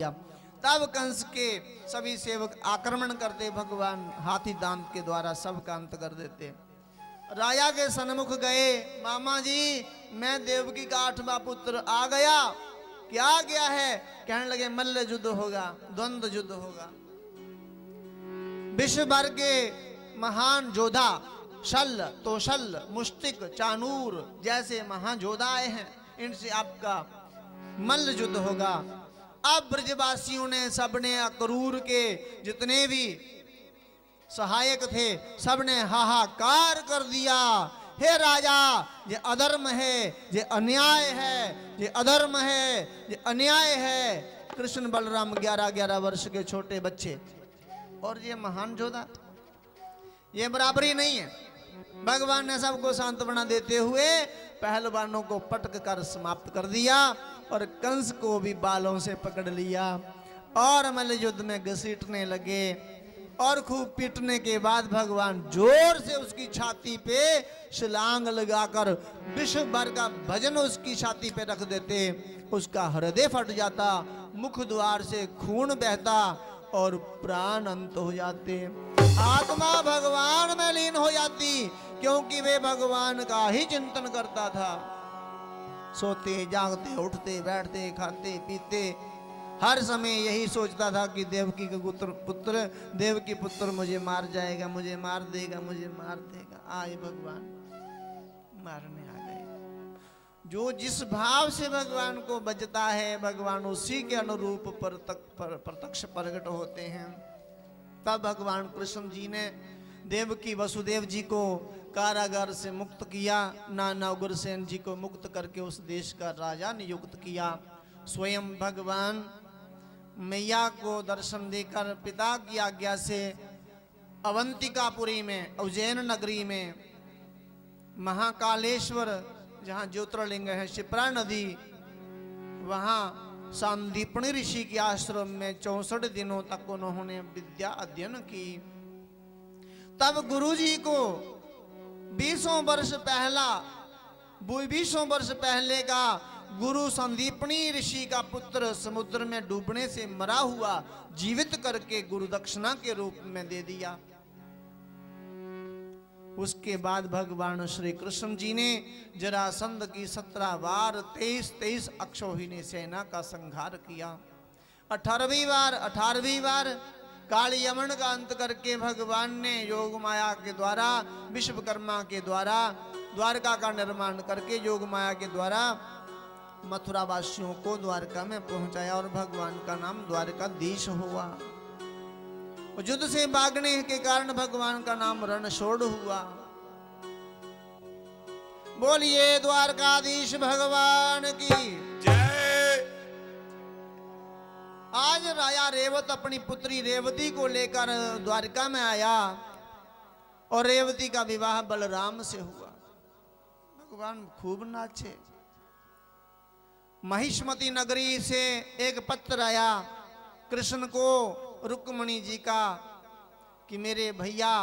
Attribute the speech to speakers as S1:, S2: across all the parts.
S1: तब कंस के सभी सेवक आक्रमण करते, भगवान हाथी दांत के द्वारा सबका अंत कर देते। राजा के सन्मुख गए, मामा जी मैं देवकी का 8वां पुत्र आ गया, क्या गया है? कहने लगे मल्ल युद्ध होगा, द्वंद्व युद्ध होगा। विश्व भर के महान योद्धा शल्य, तोशल्य, मुष्टिक, चाणूर जैसे महान योद्धा आए हैं, इनसे आपका मल्ल युद्ध होगा। अब ब्रजवासियों ने सबने अक्रूर के जितने भी सहायक थे सबने हाहाकार कर दिया, हे राजा ये अधर्म है, ये अन्याय है, ये अधर्म है, ये अन्याय है। कृष्ण बलराम 11-11 वर्ष के छोटे बच्चे और ये महान योद्धा, ये बराबरी नहीं है। भगवान ने सबको सांत्वना देते हुए पहलवानों को पटक कर समाप्त कर दिया और कंस को भी बालों से पकड़ लिया और मल्ल युद्ध में घसीटने लगे। और खूब पीटने के बाद भगवान जोर से उसकी छाती पे छलांग लगाकर विश्व भर का भजन उसकी छाती पे रख देते। उसका हृदय फट जाता, मुख द्वार से खून बहता और प्राण अंत हो जाते। आत्मा भगवान में लीन हो जाती, क्योंकि वे भगवान का ही चिंतन करता था। सोते जागते उठते बैठते खाते पीते हर समय यही सोचता था कि देवकी का पुत्र देवकी पुत्र मुझे मार जाएगा, मुझे मार देगा, मुझे मार देगा। आए भगवान मारने आ गए। जो जिस भाव से भगवान को बजता है भगवान उसी के अनुरूप प्रत्यक्ष प्रकट होते हैं। तब भगवान कृष्ण जी ने देवकी वसुदेव जी को कारागार से मुक्त किया, नाना उग्रसेन जी को मुक्त करके उस देश का राजा नियुक्त किया। स्वयं भगवान मैया को दर्शन देकर पिता की आज्ञा से अवंतिकापुरी में, उज्जैन नगरी में महाकालेश्वर जहाँ ज्योतिर्लिंग है, शिप्रा नदी, वहाँ सांदीपनि ऋषि के आश्रम में 64 दिनों तक उन्होंने विद्या अध्ययन की। तब गुरुजी को 20 वर्ष पहले का गुरु संदीपनी ऋषि का पुत्र समुद्र में डूबने से मरा हुआ जीवित करके गुरु दक्षिणा के रूप में दे दिया। उसके बाद भगवान श्री कृष्ण जी ने जरासंध की 17 बार 23 अक्षौहिणी सेना का संहार किया। 18वीं बार काली यमन का अंत करके भगवान ने योग माया के द्वारा, विश्वकर्मा के द्वारा द्वारका का निर्माण करके योग माया के द्वारा मथुरा वासियों को द्वारका में पहुंचाया और भगवान का नाम द्वारकाधीश हुआ। युद्ध से भागने के कारण भगवान का नाम रणछोड़ हुआ। बोलिए द्वारकाधीश भगवान की
S2: जय।
S1: आज राजा रेवत अपनी पुत्री रेवती को लेकर द्वारका में आया और रेवती का विवाह बलराम से हुआ। भगवान खूब नाचे। महिष्मती नगरी से एक पत्र आया कृष्ण को रुक्मिणी जी का कि मेरे भैया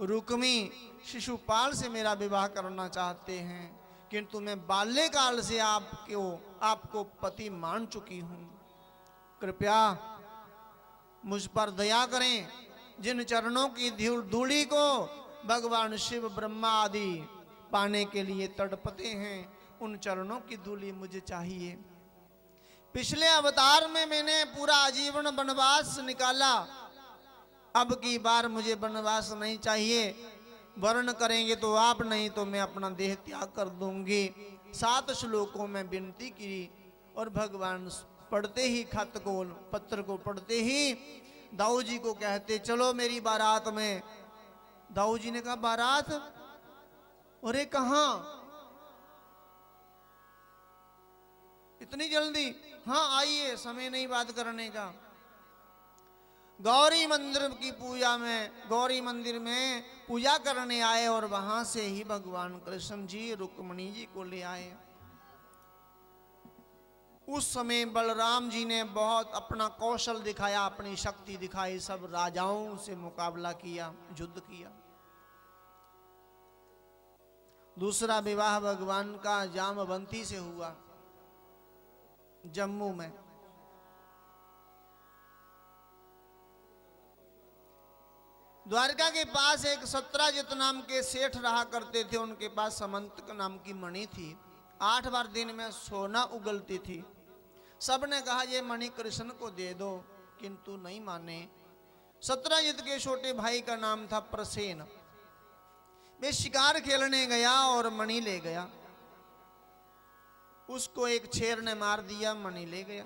S1: रुक्मी शिशुपाल से मेरा विवाह करना चाहते हैं, किंतु मैं बाल्यकाल से आपको पति मान चुकी हूं। कृपया मुझ पर दया करें। जिन चरणों की धूली को भगवान शिव ब्रह्मा आदि पाने के लिए तड़पते हैं, उन चरणों की धूली मुझे चाहिए। पिछले अवतार में मैंने पूरा आजीवन वनवास निकाला, अब की बार मुझे वनवास नहीं चाहिए। वर्ण करेंगे तो आप, नहीं तो मैं अपना देह त्याग कर दूंगी। 7 श्लोकों में विनती की और भगवान पढ़ते ही पत्र को पढ़ते ही दाऊ जी को कहते चलो मेरी बारात में। दाऊ जी ने कहा बारात? अरे कहां, इतनी जल्दी? हाँ आइए, समय नहीं बात करने का। गौरी मंदिर की पूजा में, गौरी मंदिर में पूजा करने आए और वहां से ही भगवान कृष्ण जी रुक्मिणी जी को ले आए। उस समय बलराम जी ने बहुत अपना कौशल दिखाया, अपनी शक्ति दिखाई, सब राजाओं से मुकाबला किया, युद्ध किया। दूसरा विवाह भगवान का जामवंती से हुआ, जम्मू में। द्वारका के पास एक सत्राजित नाम के सेठ रहा करते थे। उनके पास समंतक नाम की मणि थी। 8 बार दिन में सोना उगलती थी। सबने कहा ये मणि कृष्ण को दे दो, किंतु नहीं माने। सत्राजित के छोटे भाई का नाम था प्रसेन। वे शिकार खेलने गया और मणि ले गया। उसको एक शेर ने मार दिया, मणि ले गया।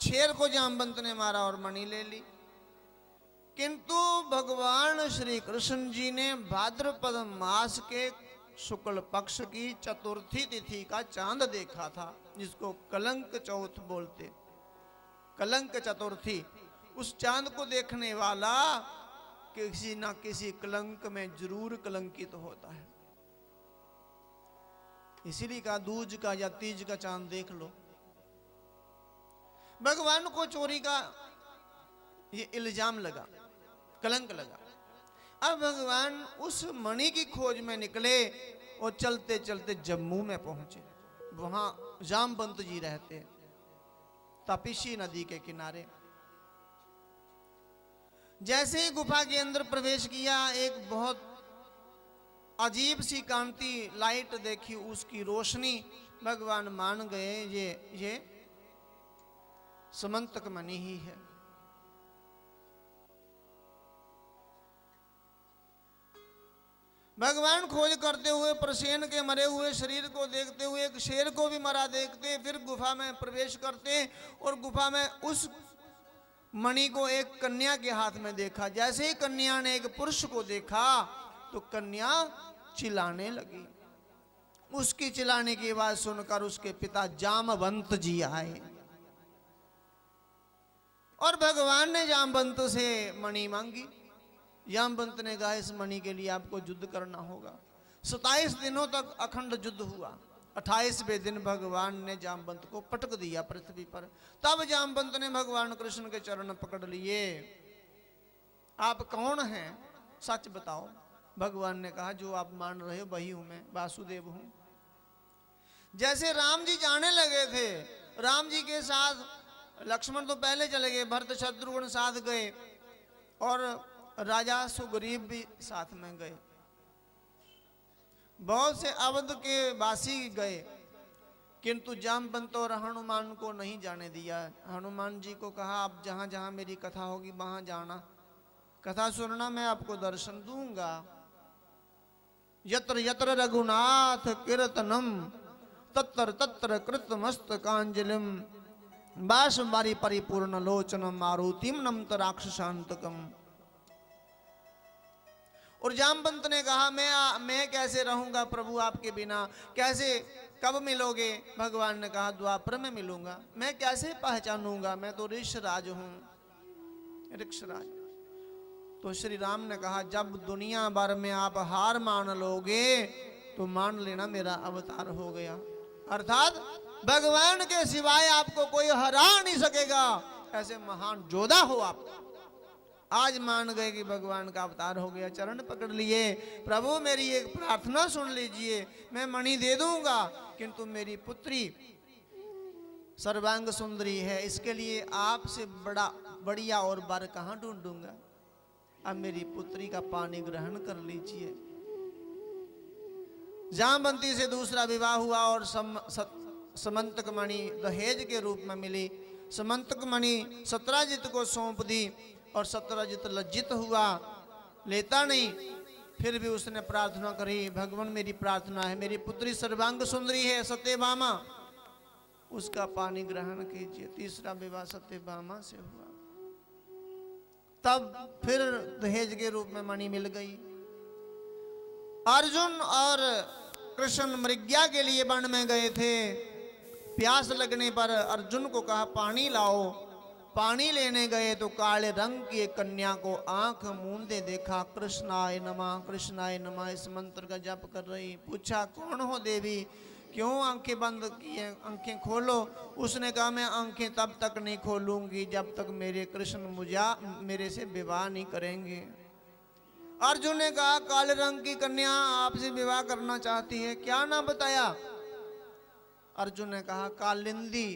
S1: शेर को जामवंत ने मारा और मणि ले ली। किंतु भगवान श्री कृष्ण जी ने भाद्रपद मास के शुक्ल पक्ष की चतुर्थी तिथि का चांद देखा था, जिसको कलंक चौथ बोलते। कलंक चतुर्थी, उस चांद को देखने वाला किसी ना किसी कलंक में जरूर कलंकित होता है। इसीलिए का दूज का या तीज का चांद देख लो। भगवान को चोरी का ये इल्जाम लगा, कलंक लगा। अब भगवान उस मणि की खोज में निकले और चलते चलते जम्मू में पहुंचे। वहां जामवंत जी रहते, तपिशी नदी के किनारे। जैसे ही गुफा के अंदर प्रवेश किया, एक बहुत अजीब सी कांति लाइट देखी, उसकी रोशनी। भगवान मान गए ये समंतक मणि ही है। भगवान खोज करते हुए प्रसेन के मरे हुए शरीर को देखते हुए एक शेर को भी मरा देखते, फिर गुफा में प्रवेश करते और गुफा में उस मणि को एक कन्या के हाथ में देखा। जैसे ही कन्या ने एक पुरुष को देखा तो कन्या चिल्लाने लगी। उसकी चिल्लाने की आवाज सुनकर उसके पिता जामवंत जी आए और भगवान ने जामवंत से मणि मांगी। जामवंत ने कहा इस मणि के लिए आपको युद्ध करना होगा। 27 दिनों तक अखंड युद्ध हुआ। 28वें दिन भगवान ने जामवंत को पटक दिया पृथ्वी पर। तब जामवंत ने भगवान कृष्ण के चरण पकड़ लिए। आप कौन हैं, सच बताओ। भगवान ने कहा जो आप मान रहे हो वही हूं मैं, वासुदेव हूं। जैसे राम जी जाने लगे थे, राम जी के साथ लक्ष्मण तो पहले चले गए, भरत शत्रुघ्न साथ गए और राजा सुग्रीव भी साथ में गए। बहुत से अवध के वासी गए, किंतु जामवंत और हनुमान को नहीं जाने दिया। हनुमान जी को कहा आप जहां जहां मेरी कथा होगी वहां जाना, कथा सुनना, मैं आपको दर्शन दूंगा। यत्र यत्र रघुनाथ कीर्तनम तत्र तत्र कृतमस्तकांजलिम बाष्पवारी परिपूर्ण लोचनम मारुतिम नमत राक्षसांतकम। और जामवंत ने कहा मैं कैसे रहूंगा प्रभु आपके बिना, कैसे, कब मिलोगे? भगवान ने कहा द्वापर में मिलूंगा। मैं कैसे पहचानूंगा, मैं तो ऋषराज हूं, ऋक्षराज। तो श्री राम ने कहा जब दुनिया भर में आप हार मान लोगे तो मान लेना मेरा अवतार हो गया। अर्थात भगवान के सिवाय आपको कोई हरा नहीं सकेगा, ऐसे महान योद्धा हो आप। आज मान गए कि भगवान का अवतार हो गया, चरण पकड़ लिए। प्रभु मेरी एक प्रार्थना सुन लीजिए, मैं मणि दे दूंगा, किंतु मेरी पुत्री सर्वांग सुंदरी है, इसके लिए आपसे बढ़िया और वर कहां ढूंढूंगा। अब मेरी पुत्री का पानी ग्रहण कर लीजिए। जामवंती से दूसरा विवाह हुआ और समंतक मणि दहेज के रूप में मिली। समंतक मणि सत्राजित को सौंप दी और सत्राजित लज्जित हुआ, लेता नहीं। फिर भी उसने प्रार्थना करी, भगवान मेरी प्रार्थना है, मेरी पुत्री सर्वांग सुंदरी है सत्यभामा, उसका पानी ग्रहण कीजिए। तीसरा विवाह सत्यभामा से हुआ। तब फिर दहेज के रूप में मणि मिल गई। अर्जुन और कृष्ण मृग्या के लिए वन में गए थे। प्यास लगने पर अर्जुन को कहा पानी लाओ। पानी लेने गए तो काले रंग की एक कन्या को आंख मूंदे देखा। कृष्णाय नमः, कृष्णाय नमः इस मंत्र का जप कर रही। पूछा कौन हो देवी, क्यों आंखें बंद की हैं, आंखें खोलो। उसने कहा मैं आंखें तब तक नहीं खोलूंगी जब तक मेरे कृष्ण मेरे से विवाह नहीं करेंगे। अर्जुन ने कहा काले रंग की कन्या आपसे विवाह करना चाहती है, क्या नाम बताया? अर्जुन ने कहा कालिंदी।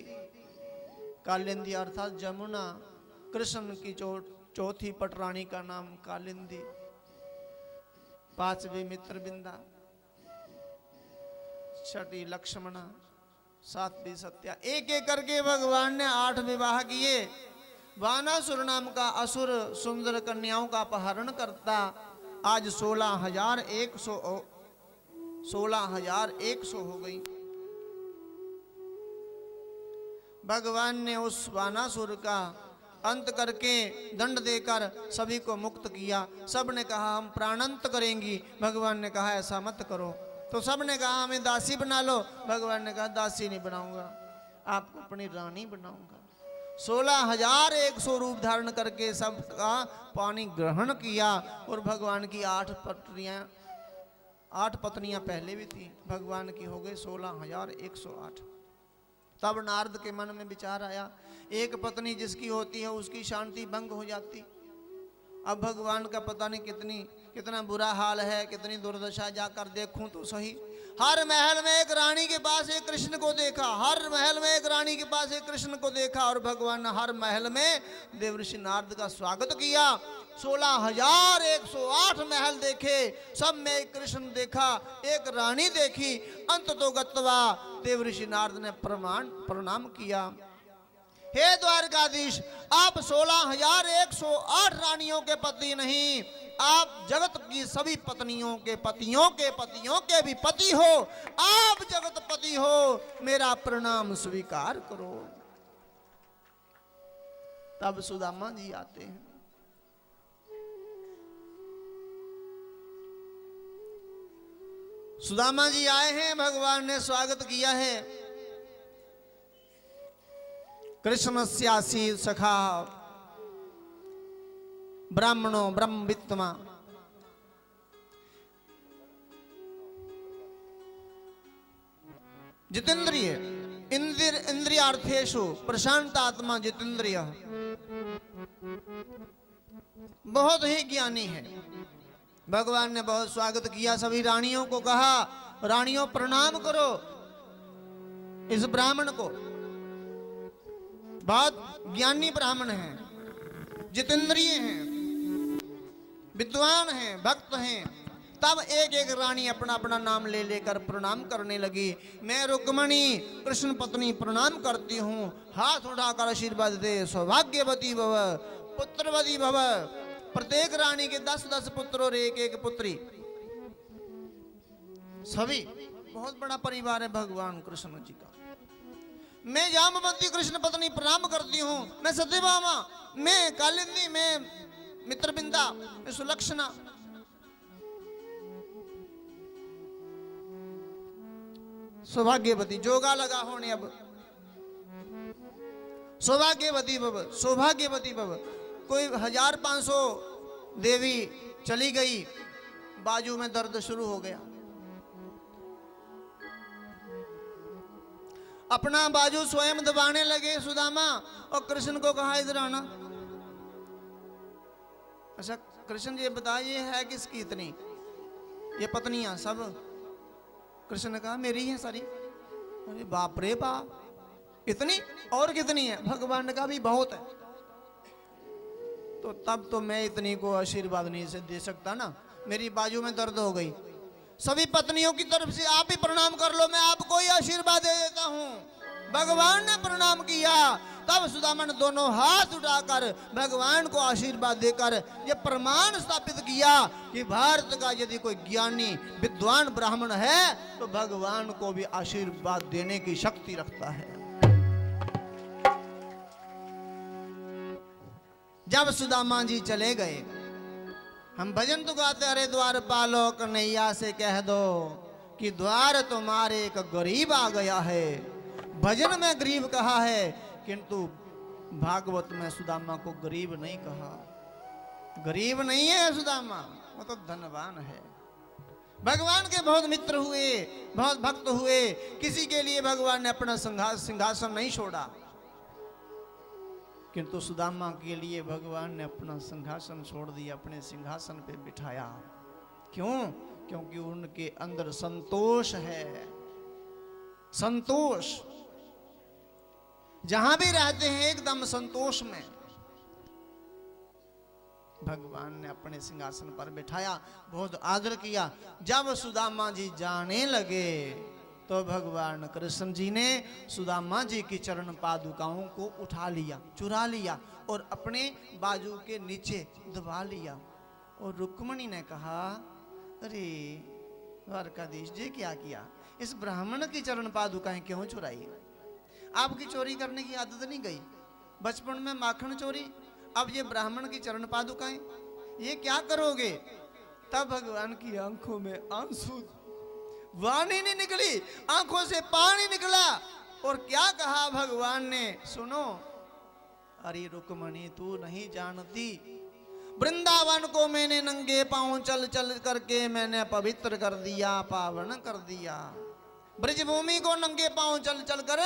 S1: कालिंदी अर्थात जमुना, कृष्ण की जो चौथी पटरानी का नाम कालिंदी, पांचवी मित्रबिंदा, छठी लक्ष्मणा, सातवीं सत्या। एक एक करके भगवान ने 8 विवाह किए। वानासुर नाम का असुर सुंदर कन्याओं का अपहरण करता आज 16,100 हो गई। भगवान ने उस वानासुर का अंत करके दंड देकर सभी को मुक्त किया। सब ने कहा हम प्राणांत करेंगी। भगवान ने कहा ऐसा मत करो। तो सब ने कहा हमें दासी बना लो। भगवान ने कहा दासी नहीं बनाऊंगा, आपको अपनी रानी बनाऊंगा। 16,100 रूप धारण करके सबका पानी ग्रहण किया। और भगवान की 8 पत्नियां पहले भी थी, भगवान की हो गई 16,108। तब नारद के मन में विचार आया, एक पत्नी जिसकी होती है उसकी शांति भंग हो जाती। अब भगवान का पता नहीं कितना बुरा हाल है, कितनी दुर्दशा, जाकर देखूं तो सही। हर महल में एक रानी के पास एक कृष्ण को देखा, हर महल में एक रानी के पास एक कृष्ण को देखा। और भगवान ने हर महल में देवर्षि नारद का स्वागत किया। 16,108 महल देखे, सब में एक कृष्ण देखा, एक रानी देखी। अंत तो गत्वा देवर्षि नारद ने प्रणाम किया। हे द्वारकाधीश, आप 16,108 रानियों के पति नहीं, आप जगत की सभी पत्नियों के पतियों के भी पति हो। आप जगतपति हो, मेरा प्रणाम स्वीकार करो। तब सुदामा जी आते हैं। सुदामा जी आए हैं, भगवान ने स्वागत किया है। कृष्णस्यासी सखा ब्राह्मणो ब्रह्मवित्तमा। जितेंद्रिय इंद्रियार्थेषु प्रशांत आत्मा जितेंद्रिय, बहुत ही ज्ञानी है। भगवान ने बहुत स्वागत किया। सभी रानियों को कहा, रानियों प्रणाम करो इस ब्राह्मण को, बहुत ज्ञानी ब्राह्मण हैं, जितेंद्रिय हैं, विद्वान हैं, भक्त हैं। तब एक एक रानी अपना अपना नाम ले लेकर प्रणाम करने लगी। मैं रुक्मणी कृष्ण पत्नी प्रणाम करती हूँ, हाथ उठाकर आशीर्वाद दे। सौभाग्यवती भव, पुत्रवती भव। प्रत्येक रानी के 10-10 पुत्र और एक एक पुत्री, सभी बहुत बड़ा परिवार है भगवान कृष्ण जी का। मैं जामवंती कृष्ण पत्नी प्रणाम करती हूँ, मैं सत्यभामा, मैं कालिंदी, मैं मित्रबिंदा, मैं सुलक्षणा। सौभाग्यवती, जोगा लगा होने अब। सौभाग्यवती भव, सौभाग्यवती भव। कोई 1,500 देवी चली गई, बाजू में दर्द शुरू हो गया। अपना बाजू स्वयं दबाने लगे सुदामा, और कृष्ण को कहा इधर आना। अच्छा कृष्ण जी बताइए है किसकी इतनी, ये पत्नियां सब? कृष्ण ने कहा मेरी है सारी। अरे बाप रे बाप, इतनी? और कितनी है? भगवान ने कहा भी बहुत है। तो तब तो मैं इतनी को आशीर्वाद नहीं से दे सकता ना, मेरी बाजू में दर्द हो गई। सभी पत्नियों की तरफ से आप ही प्रणाम कर लो, मैं आपको ही आशीर्वाद दे देता हूं। भगवान ने प्रणाम किया। तब सुदामा ने दोनों हाथ उठाकर भगवान को आशीर्वाद देकर यह प्रमाण स्थापित किया कि भारत का यदि कोई ज्ञानी विद्वान ब्राह्मण है तो भगवान को भी आशीर्वाद देने की शक्ति रखता है। जब सुदामा जी चले गए, हम भजन तो गाते, अरे द्वार पालो कन्हैया से कह दो कि द्वार तुम्हारे एक गरीब आ गया है। भजन में गरीब कहा है, किंतु भागवत में सुदामा को गरीब नहीं कहा। गरीब नहीं है सुदामा, वो तो धनवान है। भगवान के बहुत मित्र हुए, बहुत भक्त हुए, किसी के लिए भगवान ने अपना सिंहासन नहीं छोड़ा, किंतु सुदामा के लिए भगवान ने अपना सिंहासन छोड़ दिया, अपने सिंहासन पे बिठाया। क्यों? क्योंकि उनके अंदर संतोष है। संतोष, जहां भी रहते हैं एकदम संतोष में। भगवान ने अपने सिंहासन पर बिठाया, बहुत आदर किया। जब सुदामा जी जाने लगे तो भगवान कृष्ण जी ने सुदामा जी की चरण पादुकाओं को उठा लिया, चुरा लिया और अपने बाजू के नीचे दबा लिया। और रुक्मणी ने कहा, अरे द्वारकाधीश जी क्या किया, इस ब्राह्मण की चरण पादुकाएं क्यों चुराई? आपकी चोरी करने की आदत नहीं गई? बचपन में माखन चोरी, अब ये ब्राह्मण की चरण पादुकाएं, ये क्या करोगे? तब भगवान की आंखों में आंसू, वाणी नहीं निकली, आंखों से पानी निकला। और क्या कहा भगवान ने, सुनो, अरे रुक्मणी तू नहीं जानती, वृंदावन को मैंने नंगे पांव चल चल करके मैंने पवित्र कर दिया, पावन कर दिया। ब्रजभूमि को नंगे पांव चल चल कर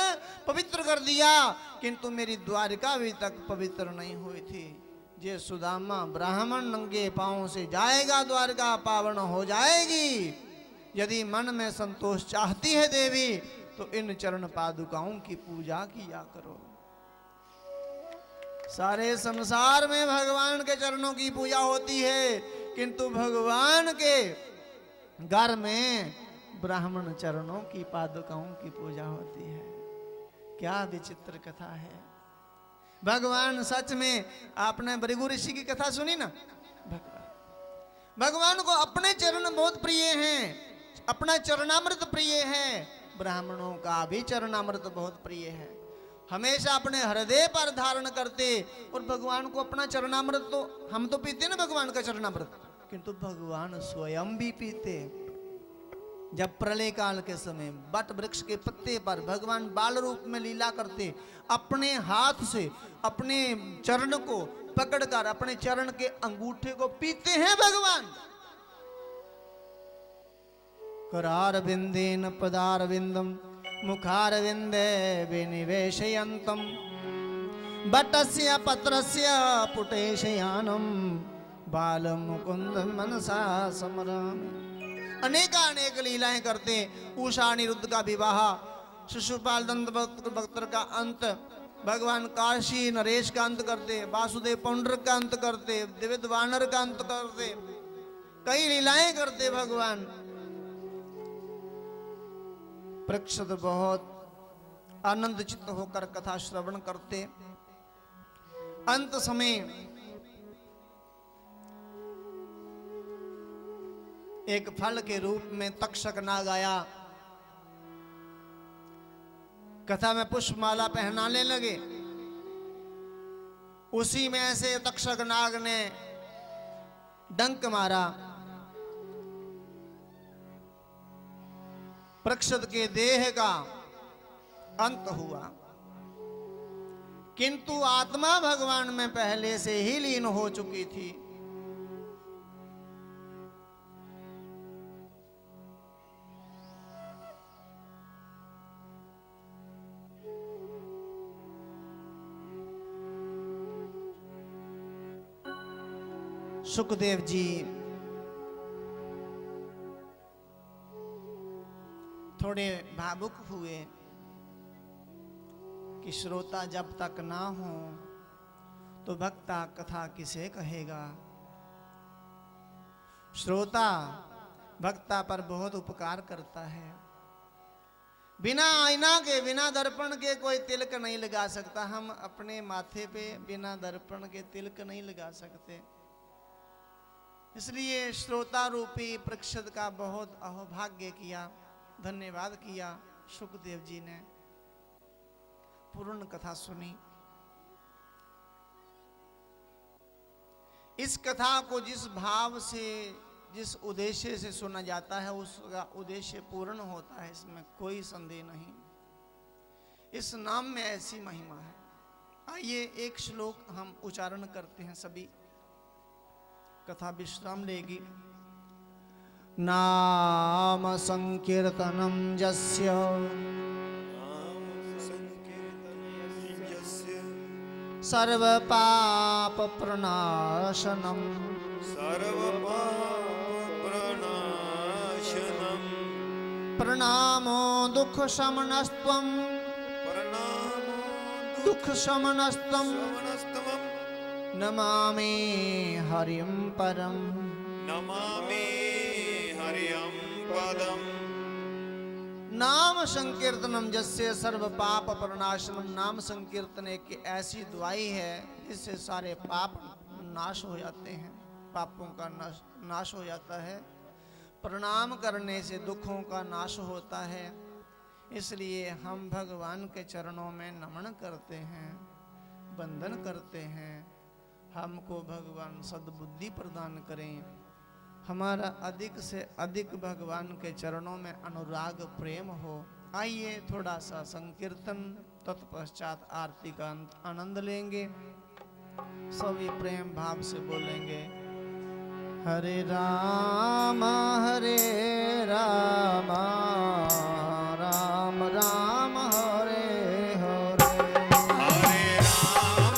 S1: पवित्र कर दिया, किंतु मेरी द्वारिका अभी तक पवित्र नहीं हुई थी। ये सुदामा ब्राह्मण नंगे पांव से जाएगा, द्वारिका पावन हो जाएगी। यदि मन में संतोष चाहती है देवी, तो इन चरण पादुकाओं की पूजा किया करो। सारे संसार में भगवान के चरणों की पूजा होती है, किंतु भगवान के घर में ब्राह्मण चरणों की पादुकाओं की पूजा होती है। क्या विचित्र कथा है। भगवान सच में, आपने भृगु ऋषि की कथा सुनी ना, भगवान को अपने चरण बहुत प्रिय हैं, अपना चरणामृत प्रिय है, ब्राह्मणों का भी चरणामृत बहुत प्रिय है। हमेशा अपने हृदय पर धारण करते, और भगवान को अपना चरणामृत, तो हम तो पीते ना भगवान का चरणामृत, किंतु भगवान स्वयं भी पीते। जब प्रलय काल के समय बट वृक्ष के पत्ते पर भगवान बाल रूप में लीला करते, अपने हाथ से अपने चरण को पकड़कर अपने चरण के अंगूठे को पीते हैं भगवान। करार बिंदेन पदार बिंदम मुखार विंदे विनिवेशयन्तम बटस्य पत्रस्य पुटेशयानम बाल मुकुंद मनसा समरामि। अनेक लीलाएं करते। उषा अनिरुद्ध का विवाह, शिशुपाल दंत भक्त का अंत, भगवान काशी नरेश का अंत करते, वासुदेव पौंड्रक का अंत करते, द्विविध वानर का अंत करते, कई लीलाएं करते भगवान। परीक्षित बहुत आनंद चित्त होकर कथा श्रवण करते। अंत समय एक फल के रूप में तक्षक नाग आया, कथा में पुष्पमाला पहनाने लगे। उसी में से तक्षक नाग ने डंक मारा, परीक्षित के देह का अंत हुआ, किंतु आत्मा भगवान में पहले से ही लीन हो चुकी थी। सुखदेव जी थोड़े भावुक हुए कि श्रोता जब तक ना हो तो भक्ता कथा किसे कहेगा। श्रोता भक्ता पर बहुत उपकार करता है। बिना आईना के, बिना दर्पण के कोई तिलक नहीं लगा सकता। हम अपने माथे पे बिना दर्पण के तिलक नहीं लगा सकते। इसलिए श्रोता रूपी परीक्षित का बहुत अहोभाग्य किया, धन्यवाद किया। सुखदेव जी ने पूर्ण कथा सुनी। इस कथा को जिस भाव से, जिस उद्देश्य से सुना जाता है, उसका उद्देश्य पूर्ण होता है, इसमें कोई संदेह नहीं। इस नाम में ऐसी महिमा है। आइए एक श्लोक हम उच्चारण करते हैं सभी, कथा विश्राम लेगी। नाम संकीर्तनम जस्य सर्व पाप प्रणाशनम प्रणामो दुख शमनस्त्वम नमामि हरिं परम।
S2: नमामि हरियं पदम्।
S1: नाम संकीर्तनम जस्य सर्व पाप प्रणाशनम। नाम संकीर्तन एक ऐसी दुआई है जिससे सारे पाप नाश हो जाते हैं, पापों का नाश हो जाता है। प्रणाम करने से दुखों का नाश होता है। इसलिए हम भगवान के चरणों में नमन करते हैं, वंदन करते हैं। हमको भगवान सद्बुद्धि प्रदान करें, हमारा अधिक से अधिक भगवान के चरणों में अनुराग प्रेम हो। आइए थोड़ा सा संकीर्तन, तत्पश्चात आरती का आनंद लेंगे। सभी प्रेम भाव से बोलेंगे हरे राम राम राम राम हरे हरे।
S2: हरे राम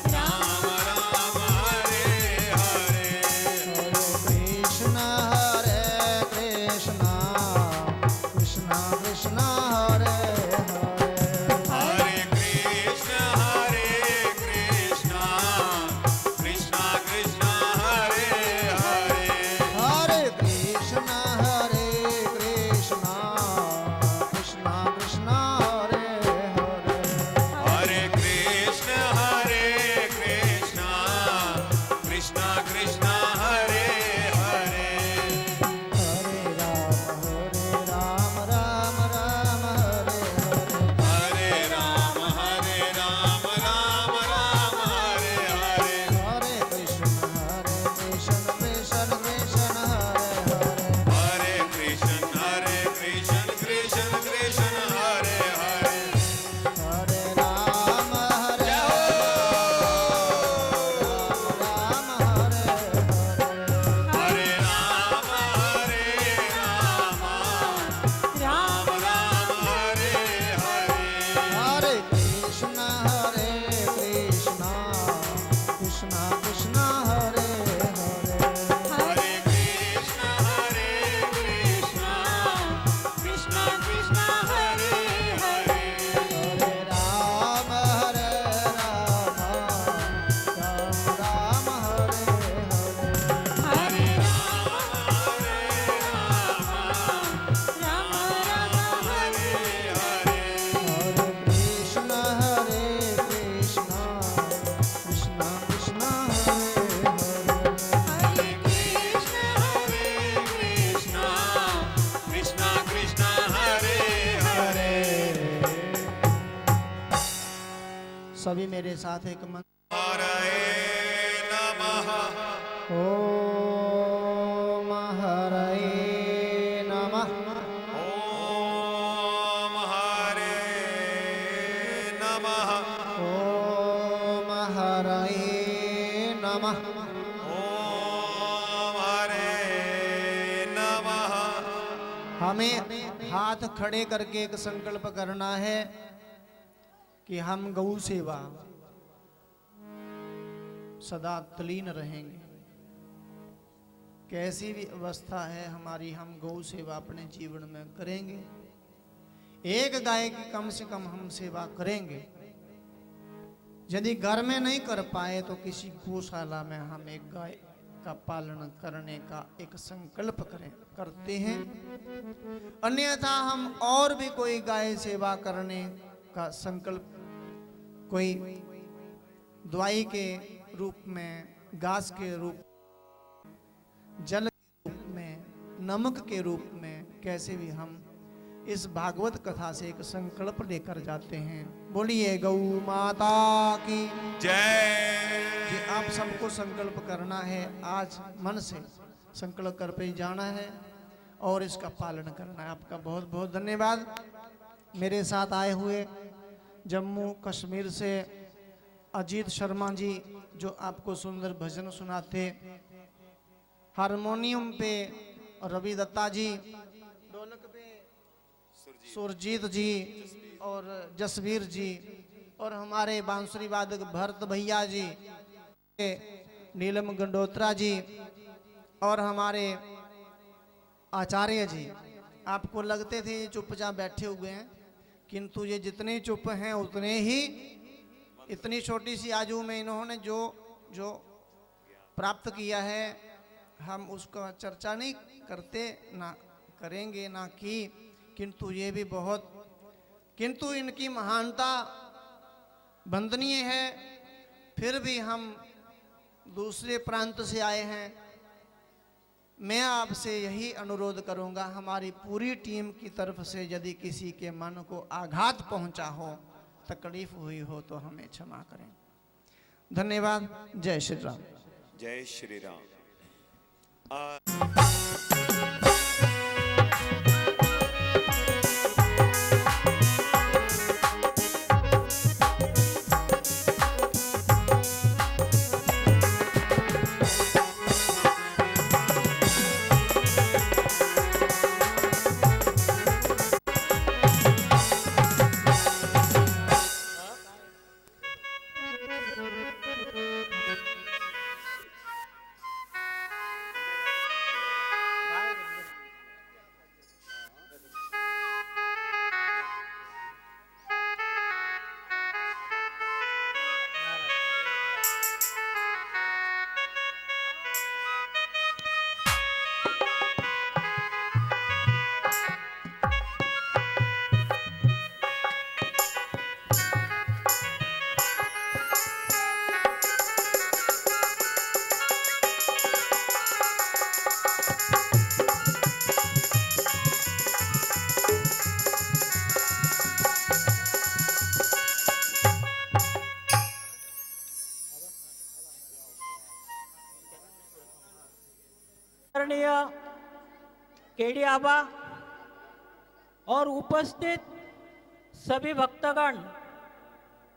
S2: राम राम हरे हरे।
S1: कृष्ण कृष्ण कृष्ण हरे हरे।
S2: हरे कृष्ण कृष्ण कृष्ण हरे हरे।
S1: हरे कृष्ण कृष्ण कृष्ण हरे हरे।
S2: हरे कृष्ण कृष्ण कृष्ण हरे हरे।
S1: हरे राम राम राम हरे हरे।
S2: हरे राम राम राम हरे हरे।
S1: हरे कृष्ण कृष्ण कृष्ण हरे हरे।
S2: हरे कृष्ण कृष्ण हरे हरे।
S1: हरे राम
S2: जय हो।
S1: राम हरे हरे।
S2: हरे राम राम राम हरे हरे।
S1: हरे कृष्ण कृष्ण कृष्ण हरे हरे।
S2: हरे कृष्ण कृष्ण कृष्ण हरे हरे।
S1: हरे राम राम हरे हरे।
S2: हरे राम राम हरे हरे।
S1: हरे कृष्ण कृष्ण कृष्ण हरे हरे।
S2: हरे कृष्ण कृष्ण कृष्ण हरे हरे।
S1: सभी मेरे साथ एक मंत्र।
S2: हरे नमः।
S1: ओम हरे नमः।
S2: ओम हरे नमः।
S1: ओम हरे नमः।
S2: ओम हरे नमः।
S1: हमें हाथ खड़े करके एक संकल्प करना है कि हम गौ सेवा सदा तलीन रहेंगे। कैसी भी अवस्था है हमारी, हम गौ सेवा अपने जीवन में करेंगे। एक गाय की कम से कम हम सेवा करेंगे। यदि घर में नहीं कर पाए तो किसी गौशाला में हम एक गाय का पालन करने का एक संकल्प करते हैं। अन्यथा हम और भी कोई गाय सेवा करने का संकल्प, कोई दवाई के रूप में, घास के रूप, जल के रूप में, नमक के रूप में, कैसे भी हम इस भागवत कथा से एक संकल्प लेकर जाते हैं। बोलिए गौ माता की
S2: जय।
S1: जी। आप सबको संकल्प करना है, आज मन से संकल्प कर पे जाना है और इसका पालन करना है। आपका बहुत बहुत धन्यवाद। मेरे साथ आए हुए जम्मू कश्मीर से अजीत शर्मा जी, जो आपको सुंदर भजन सुनाते, हारमोनियम पे रवि दत्ता जी, ढोलक पे सुरजीत जी और जसवीर जी, और हमारे बांसुरी वादक भरत भैया जी, नीलम गंडोत्रा जी, और हमारे आचार्य जी। आपको लगते थे ये चुपचाप बैठे हुए हैं, किंतु ये जितने चुप हैं उतने ही इतनी छोटी सी आयु में इन्होंने जो जो प्राप्त किया है, हम उसका चर्चा नहीं करते, ना करेंगे, ना की, किंतु ये भी बहुत, किंतु इनकी महानता वंदनीय है। फिर भी हम दूसरे प्रांत से आए हैं। मैं आपसे यही अनुरोध करूंगा, हमारी पूरी टीम की तरफ से यदि किसी के मन को आघात पहुंचा हो, तकलीफ हुई हो, तो हमें क्षमा करें। धन्यवाद। जय श्री राम।
S2: जय श्री राम।
S3: केडी आबा और उपस्थित सभी भक्तगण,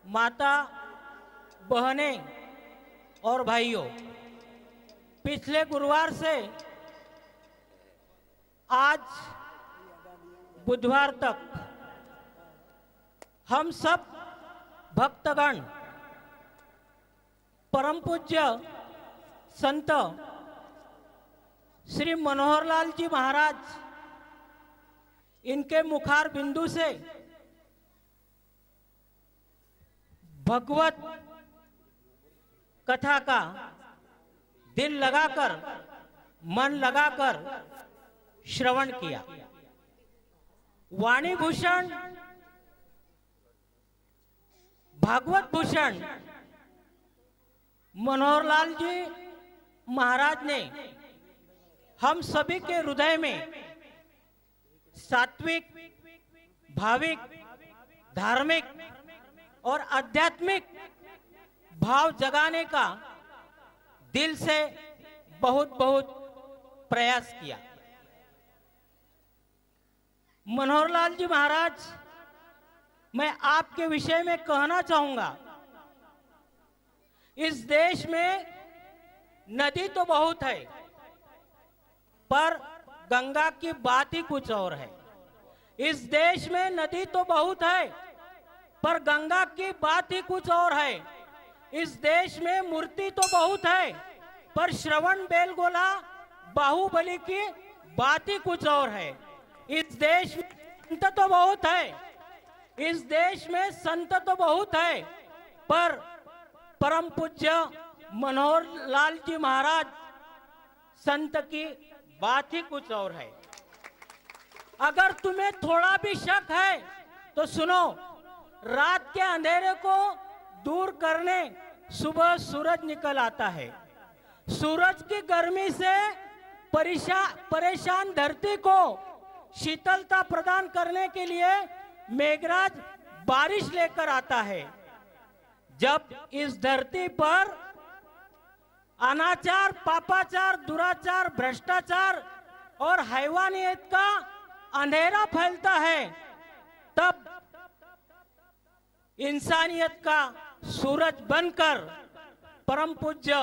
S3: माता, बहनें और भाइयों, पिछले गुरुवार से आज बुधवार तक हम सब भक्तगण परम पूज्य संत श्री मनोहरलाल जी महाराज, इनके मुखार बिंदु से भगवत कथा का दिल लगाकर, मन लगाकर श्रवण किया। वाणी भूषण, भागवत भूषण मनोहरलाल जी महाराज ने हम सभी के हृदय में सात्विक, भाविक, धार्मिक और आध्यात्मिक भाव जगाने का दिल से बहुत बहुत प्रयास किया। मनोहरलाल जी महाराज, मैं आपके विषय में कहना चाहूंगा, इस देश में नदी तो बहुत है, पर गंगा की बात ही कुछ और है। इस देश में नदी तो बहुत है, पर गंगा की बात ही कुछ और है। इस देश में मूर्ति तो बहुत है, पर श्रवण बेलगोला बाहुबली की बात ही कुछ और है। इस देश में संत तो बहुत है, इस देश में संत तो बहुत है, पर परम पूज्य मनोहरलाल जी महाराज संत की बात ही कुछ और है। अगर तुम्हें थोड़ा भी शक है तो सुनो, रात के अंधेरे को दूर करने सुबह सूरज निकल आता है। सूरज की गर्मी से परेशान धरती को शीतलता प्रदान करने के लिए मेघराज बारिश लेकर आता है। जब इस धरती पर अनाचार, पापाचार, दुराचार, भ्रष्टाचार और हैवानियत का अंधेरा फैलता है, तब इंसानियत का सूरज बनकर परम पूज्य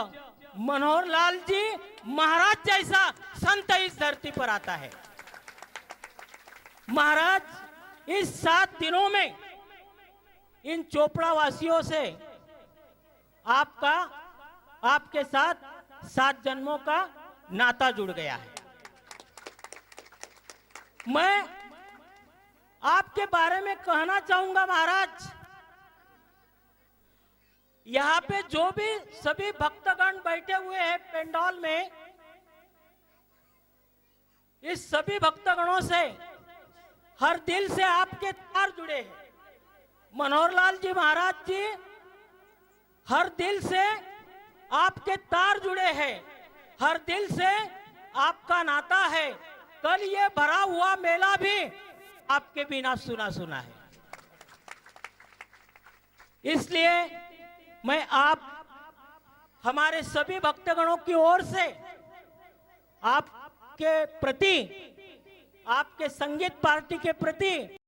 S3: मनोहरलाल जी महाराज जैसा संत इस धरती पर आता है। महाराज इस 7 दिनों में इन चोपड़ा वासियों से आपके साथ 7 जन्मों का नाता जुड़ गया है। मैं आपके बारे में कहना चाहूंगा महाराज, यहाँ पे जो भी सभी भक्तगण बैठे हुए हैं पेंडॉल में, इस सभी भक्तगणों से हर दिल से आपके तार जुड़े हैं। मनोहर लाल जी महाराज जी, हर दिल से आपके तार जुड़े हैं, हर दिल से आपका नाता है। कल ये भरा हुआ मेला भी आपके बिना सुना सुना है। इसलिए मैं आप हमारे सभी भक्तगणों की ओर से आपके प्रति, आपके संगीत पार्टी के प्रति